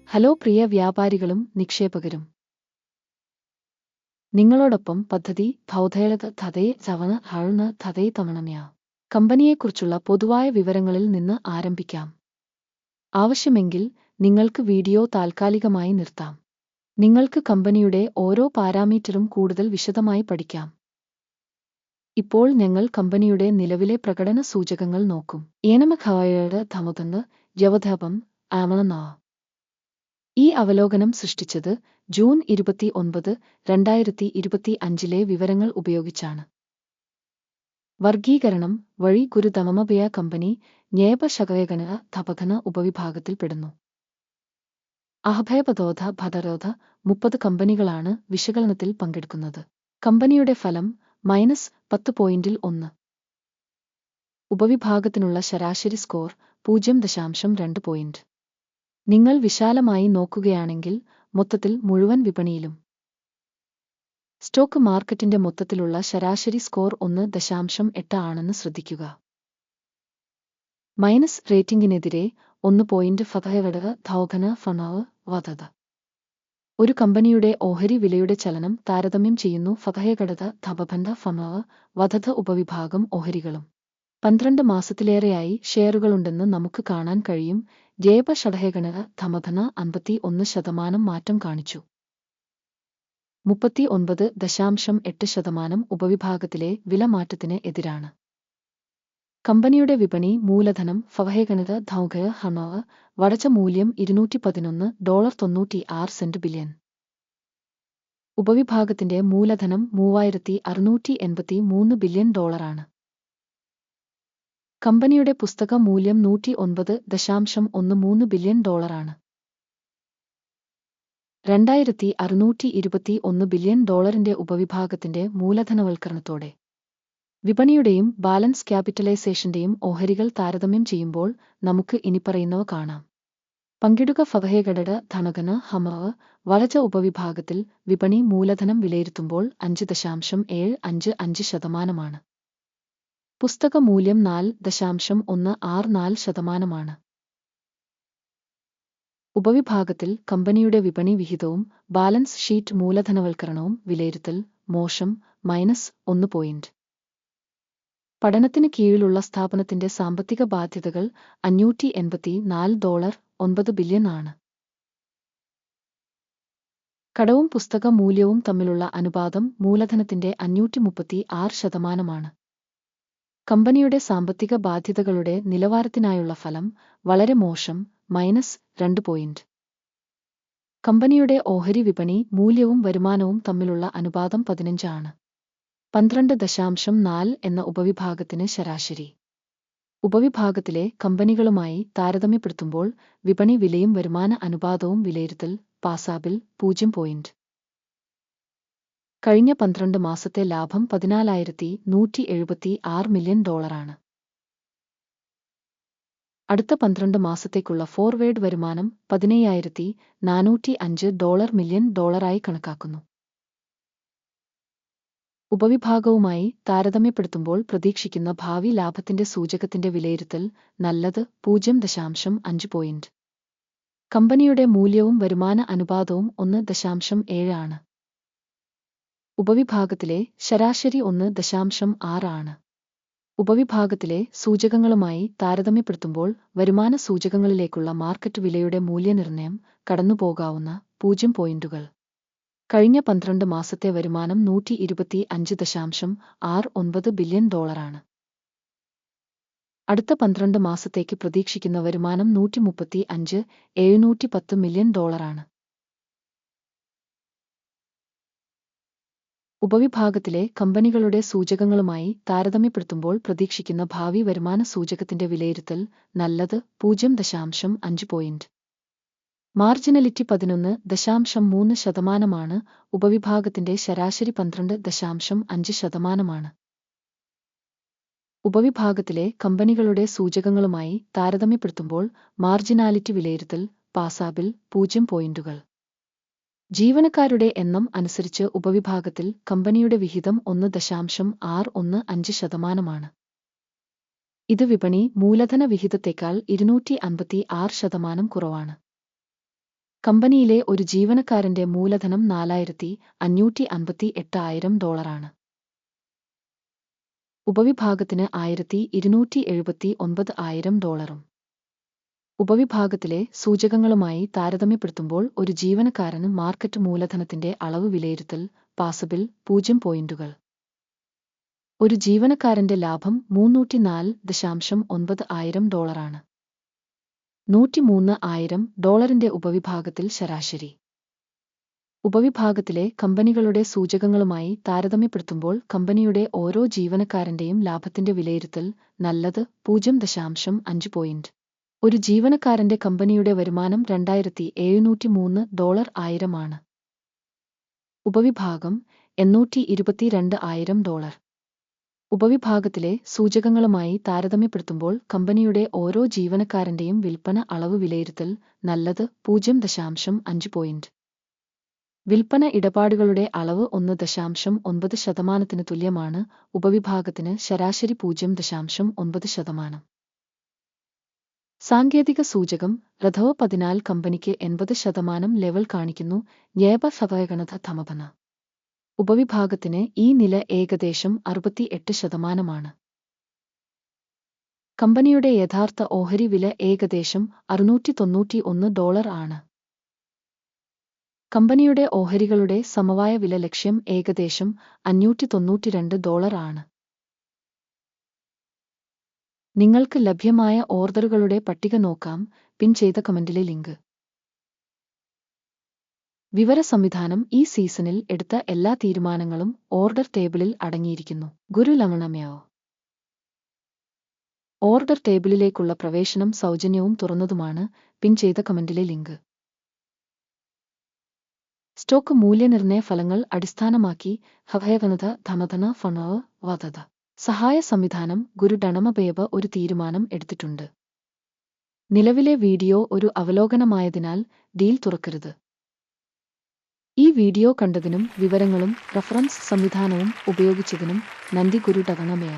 Hello പ്രിയ വ്യാപാരികളും നിക്ഷേപകരും. നിങ്ങളോടൊപ്പം പദ്ധതി ഭൗതേളതഥതേ ചവണ ഹഴുന്ന തതേ തവണമ്യ കമ്പനിയെക്കുറിച്ചുള്ള പൊതുവായ വിവരങ്ങളിൽ നിന്ന് ആരംഭിക്കാം. ആവശ്യമെങ്കിൽ നിങ്ങൾക്ക് വീഡിയോ താൽക്കാലികമായി നിർത്താം. നിങ്ങൾക്ക് കമ്പനിയുടെ ഓരോ പാരാമീറ്ററും കൂടുതൽ വിശദമായി പഠിക്കാം. ഇപ്പോൾ ഞങ്ങൾ കമ്പനിയുടെ നിലവിലെ പ്രകടന സൂചകങ്ങൾ നോക്കും. ഏനമഖവയുടെ ധമുതന്ന് യവധപം ആമണനാ ഈ അവലോകനം സൃഷ്ടിച്ചത് ജൂൺ 29, 2025 വിവരങ്ങൾ ഉപയോഗിച്ചാണ്. വർഗീകരണം വഴി ഗുരുതമമപയ കമ്പനി ന്യായപശകവേഗന ധപഘന ഉപവിഭാഗത്തിൽപ്പെടുന്നു. അഹഭയപദോധ ഭദരോധ 30 കമ്പനികളാണ് വിശകലനത്തിൽ പങ്കെടുക്കുന്നത്. കമ്പനിയുടെ ഫലം -10.1. ഉപവിഭാഗത്തിനുള്ള ശരാശരി സ്കോർ 0.2 പോയിന്റ്. നിങ്ങൾ വിശാലമായി നോക്കുകയാണെങ്കിൽ മൊത്തത്തിൽ മുഴുവൻ വിപണിയിലും സ്റ്റോക്ക് മാർക്കറ്റിന്റെ മൊത്തത്തിലുള്ള ശരാശരി സ്കോർ 1.8 ആണെന്ന് ശ്രദ്ധിക്കുക. മൈനസ് റേറ്റിംഗിനെതിരെ 1 ഫതഹവടക ധൗഘന ഫണവ് വധത. ഒരു കമ്പനിയുടെ ഓഹരി വിലയുടെ ചലനം താരതമ്യം ചെയ്യുന്നു. ഫതഹഘടക ധപബന്ധ ഫണവ് വധത ഉപവിഭാഗം ഓഹരികളും 12 മാസത്തിലേറെയായി ഷെയറുകളുണ്ടെന്ന് നമുക്ക് കാണാൻ കഴിയും. ജേപ ഷടഹഗണക ധമധന 51% മാറ്റം കാണിച്ചു. 39.8% ഉപവിഭാഗത്തിലെ വില മാറ്റത്തിന് എതിരാണ്. കമ്പനിയുടെ വിപണി മൂലധനം ഫവഹേഗണക ധൗഘയ ഹണവ് വടച്ച മൂല്യം $211.96 ബില്യൺ. ഉപവിഭാഗത്തിന്റെ മൂലധനം $3683 ബില്യൺ. കമ്പനിയുടെ പുസ്തക മൂല്യം $109.13 ബില്യൺ. 2621 ബില്യൺ ഡോളറിന്റെ ഉപവിഭാഗത്തിന്റെ മൂലധനവൽക്കരണത്തോടെ വിപണിയുടെയും ബാലൻസ് ക്യാപിറ്റലൈസേഷന്റെയും ഓഹരികൾ താരതമ്യം ചെയ്യുമ്പോൾ നമുക്ക് ഇനിപ്പറയുന്നവ കാണാം. പങ്കിടുക ഫവഹേഘടക ധനഘന ഹമവ് വളച്ച ഉപവിഭാഗത്തിൽ വിപണി മൂലധനം വിലയിരുത്തുമ്പോൾ 5.75%. പുസ്തക മൂല്യം 4.164%. ഉപവിഭാഗത്തിൽ കമ്പനിയുടെ വിപണി വിഹിതവും ബാലൻസ് ഷീറ്റ് മൂലധനവൽക്കരണവും വിലയിരുത്തൽ മോശം -1 പോയിന്റ്. പഠനത്തിന് കീഴിലുള്ള സ്ഥാപനത്തിന്റെ സാമ്പത്തിക ബാധ്യതകൾ $584.9 ബില്യൺ ആണ്. കടവും പുസ്തക മൂല്യവും തമ്മിലുള്ള അനുപാതം മൂലധനത്തിന്റെ 536%. കമ്പനിയുടെ സാമ്പത്തിക ബാധ്യതകളുടെ നിലവാരത്തിനായുള്ള ഫലം വളരെ മോശം -2 പോയിന്റ്. കമ്പനിയുടെ ഓഹരി വിപണി മൂല്യവും വരുമാനവും തമ്മിലുള്ള അനുപാതം 15 ആണ്. 12.4 എന്ന ഉപവിഭാഗത്തിന് ശരാശരി. ഉപവിഭാഗത്തിലെ കമ്പനികളുമായി താരതമ്യപ്പെടുത്തുമ്പോൾ വിപണി വിലയും വരുമാന അനുപാതവും വിലയിരുത്തൽ പാസാബിൽ 0 പോയിന്റ്. കഴിഞ്ഞ 12 മാസത്തെ ലാഭം $14,176 മില്യൺ. അടുത്ത 12 മാസത്തേക്കുള്ള ഫോർവേഡ് വരുമാനം $15,405 മില്യൺ ആയി കണക്കാക്കുന്നു. ഉപവിഭാഗവുമായി താരതമ്യപ്പെടുത്തുമ്പോൾ പ്രതീക്ഷിക്കുന്ന ഭാവി ലാഭത്തിന്റെ സൂചകത്തിന്റെ വിലയിരുത്തൽ നല്ലത് 0.5 പോയിന്റ്. കമ്പനിയുടെ മൂല്യവും വരുമാന അനുപാതവും 1.7 ആണ്. ഉപവിഭാഗത്തിലെ ശരാശരി 1.6 ആണ്. ഉപവിഭാഗത്തിലെ സൂചകങ്ങളുമായി താരതമ്യപ്പെടുത്തുമ്പോൾ വരുമാന സൂചകങ്ങളിലേക്കുള്ള മാർക്കറ്റ് വിലയുടെ മൂല്യനിർണ്ണയം കടന്നുപോകാവുന്ന 0 പോയിന്റുകൾ. കഴിഞ്ഞ 12 മാസത്തെ വരുമാനം $125.69 ബില്യൺ. അടുത്ത 12 മാസത്തേക്ക് പ്രതീക്ഷിക്കുന്ന വരുമാനം $135.710 മില്യൺ. ഉപവിഭാഗത്തിലെ കമ്പനികളുടെ സൂചകങ്ങളുമായി താരതമ്യപ്പെടുത്തുമ്പോൾ പ്രതീക്ഷിക്കുന്ന ഭാവി വരുമാന സൂചകത്തിന്റെ വിലയിരുത്തൽ നല്ലത് 0.5 പോയിന്റ്. മാർജിനലിറ്റി 11.3%. ഉപവിഭാഗത്തിന്റെ ശരാശരി 12.5%. ഉപവിഭാഗത്തിലെ കമ്പനികളുടെ സൂചകങ്ങളുമായി താരതമ്യപ്പെടുത്തുമ്പോൾ മാർജിനാലിറ്റി വിലയിരുത്തൽ പാസാബിൽ 0 പോയിന്റുകൾ. ജീവനക്കാരുടെ എണ്ണം അനുസരിച്ച് ഉപവിഭാഗത്തിൽ കമ്പനിയുടെ വിഹിതം 1.615%. ഇത് വിപണി മൂലധന വിഹിതത്തേക്കാൾ 256% കുറവാണ്. കമ്പനിയിലെ ഒരു ജീവനക്കാരന്റെ മൂലധനം $4,558,000. ഉപവിഭാഗത്തിന് $1,279,000. ഉപവിഭാഗത്തിലെ സൂചകങ്ങളുമായി താരതമ്യപ്പെടുത്തുമ്പോൾ ഒരു ജീവനക്കാരന് മാർക്കറ്റ് മൂലധനത്തിന്റെ അളവ് വിലയിരുത്തൽ പാസബിൾ 0 പോയിന്റുകൾ. ഒരു ജീവനക്കാരന്റെ ലാഭം $304,900. $103,000 ഉപവിഭാഗത്തിൽ ശരാശരി. ഉപവിഭാഗത്തിലെ കമ്പനികളുടെ സൂചകങ്ങളുമായി താരതമ്യപ്പെടുത്തുമ്പോൾ കമ്പനിയുടെ ഓരോ ജീവനക്കാരന്റെയും ലാഭത്തിന്റെ വിലയിരുത്തൽ നല്ലത് 0.5 പോയിന്റ്. ഒരു ജീവനക്കാരന്റെ കമ്പനിയുടെ വരുമാനം $2,703 ആണ്. ഉപവിഭാഗം $822,000. ഉപവിഭാഗത്തിലെ സൂചകങ്ങളുമായി താരതമ്യപ്പെടുത്തുമ്പോൾ കമ്പനിയുടെ ഓരോ ജീവനക്കാരന്റെയും വിൽപ്പന അളവ് വിലയിരുത്തൽ നല്ലത് 0.5 പോയിന്റ്. വിൽപ്പന ഇടപാടുകളുടെ അളവ് 1.9% തുല്യമാണ്. ഉപവിഭാഗത്തിന് ശരാശരി 0.9%. സാങ്കേതിക സൂചകം റധവ 14 കമ്പനിക്ക് 80% ലെവൽ കാണിക്കുന്നു. ധമപന. ഉപവിഭാഗത്തിന് ഈ നില ഏകദേശം 68%. കമ്പനിയുടെ യഥാർത്ഥ ഓഹരി വില ഏകദേശം $691 ആണ്. കമ്പനിയുടെ ഓഹരികളുടെ സമവായ വില ലക്ഷ്യം ഏകദേശം $592 ആണ്. നിങ്ങൾക്ക് ലഭ്യമായ ഓർഡറുകളുടെ പട്ടിക നോക്കാം. പിൻ ചെയ്ത കമന്റിലെ ലിങ്ക്. വിവര സംവിധാനം ഈ സീസണിൽ എടുത്ത എല്ലാ തീരുമാനങ്ങളും ഓർഡർ ടേബിളിൽ അടങ്ങിയിരിക്കുന്നു. ഗുരുലമണമയോ. ഓർഡർ ടേബിളിലേക്കുള്ള പ്രവേശനം സൗജന്യവും തുറന്നതുമാണ്. പിൻ ചെയ്ത കമന്റിലെ ലിങ്ക്. സ്റ്റോക്ക് മൂല്യനിർണ്ണയ ഫലങ്ങൾ അടിസ്ഥാനമാക്കി ധമധന ഫണവ് വധത സഹായ സംവിധാനം ഗുരു ഡണമബേബ ഒരു തീരുമാനം എടുത്തിട്ടുണ്ട്. നിലവിലെ വീഡിയോ ഒരു അവലോകനമായതിനാൽ ഡീൽ തുറക്കരുത്. ഈ വീഡിയോ കണ്ടതിനും വിവരങ്ങളും റഫറൻസ് സംവിധാനവും ഉപയോഗിച്ചതിനും നന്ദി. ഗുരു ഡണമയ.